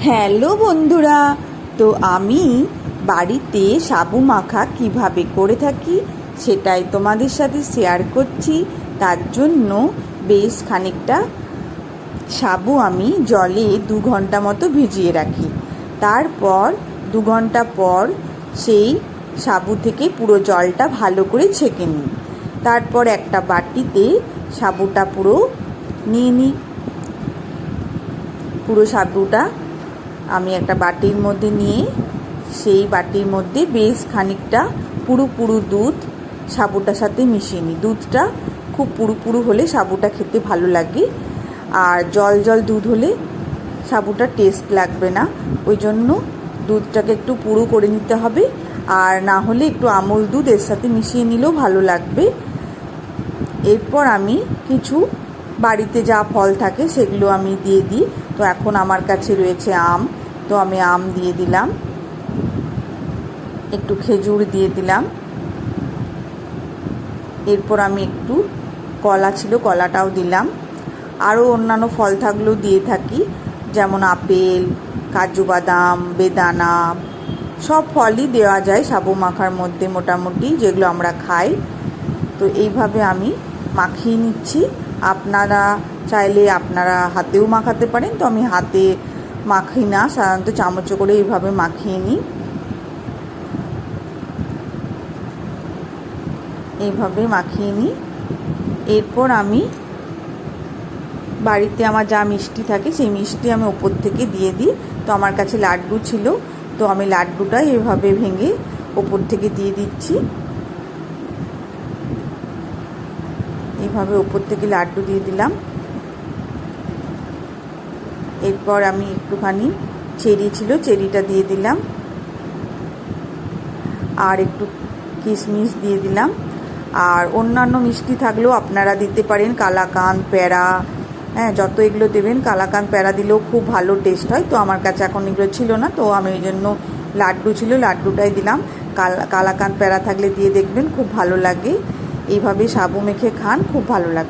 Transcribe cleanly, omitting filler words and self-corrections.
Hello বন্ধুরা, তো আমি বাড়িতে সাবু মাখা কিভাবে করে থাকি সেটাই তোমাদের সাথে শেয়ার করছি। তার জন্য বেশ খানিকটা সাবু আমি জলে 2 ঘন্টা মতো ভিজিয়ে রাখি। তারপর 2 ঘন্টা পর সেই সাবু থেকে পুরো জলটা ভালো করে ছেঁকে নিই। তারপর একটা বাটিতে সাবুটা পুরো নিয়ে নিই। পুরো সাবুটা আমি একটা বাটির মধ্যে নিয়ে সেই বাটির মধ্যে বেশ খানিকটা পুরো দুধ সাবুটার সাথে মিশিয়ে নিই। দুধটা খুব পুরো হলে সাবুটা খেতে ভালো লাগে, আর জল দুধ হলে সাবুটা টেস্ট লাগবে না। ওই জন্য দুধটাকে একটু পুরো করে নিতে হবে, আর না হলে একটু আমুল দুধ এর সাথে মিশিয়ে নিলেও ভালো লাগবে। এরপর আমি কিছু বাড়িতে যা ফল থাকে সেগুলো আমি দিয়ে দিই। তো এখন আমার কাছে রয়েছে আম, তো আমি আম দিয়ে দিলাম, একটু খেজুর দিয়ে দিলাম। এরপর আমি একটু কলা ছিল, কলাটাও দিলাম। আরও অন্যান্য ফল থাকলেও দিয়ে থাকি, যেমন আপেল, কাজু বাদাম, বেদানা, সব ফলই দেওয়া যায় সাবু মাখার মধ্যে মোটামুটি, যেগুলো আমরা খাই। তো এইভাবে আমি মাখিয়ে নিচ্ছি। আপনারা চাইলে আপনারা হাতেও মাখাতে পারেন, তো আমি হাতে মাখি না, সাধারণত চামচে করে এইভাবে মাখিয়ে নিই। এইভাবে মাখিয়ে নিই। এরপর আমি বাড়িতে আমার যা মিষ্টি থাকে সেই মিষ্টি আমি ওপর থেকে দিয়ে দিই। তো আমার কাছে লাড্ডু ছিল, তো আমি লাড্ডুটা এভাবে ভেঙে ওপর থেকে দিয়ে দিচ্ছি। এইভাবে ওপর থেকে লাড্ডু দিয়ে দিলাম। এরপর আমি একটুখানি চেরি ছিল, চেরিটা দিয়ে দিলাম, আর একটু কিশমিশ দিয়ে দিলাম। আর অন্যান্য মিষ্টি থাকলেও আপনারা দিতে পারেন, কালাকাঁদ, প্যারা, হ্যাঁ, যত এগুলো দেবেন। কালাকাঁদ, প্যারা দিলেও খুব ভালো টেস্ট হয়। তো আমার কাছে এখন এগুলো ছিল না, তো আমি ওই জন্য লাড্ডু ছিল, লাড্ডুটাই দিলাম। কালাকাঁদ, প্যারা থাকলে দিয়ে দেখবেন, খুব ভালো লাগে। এইভাবে সাবু মেখে খান, খুব ভালো লাগে।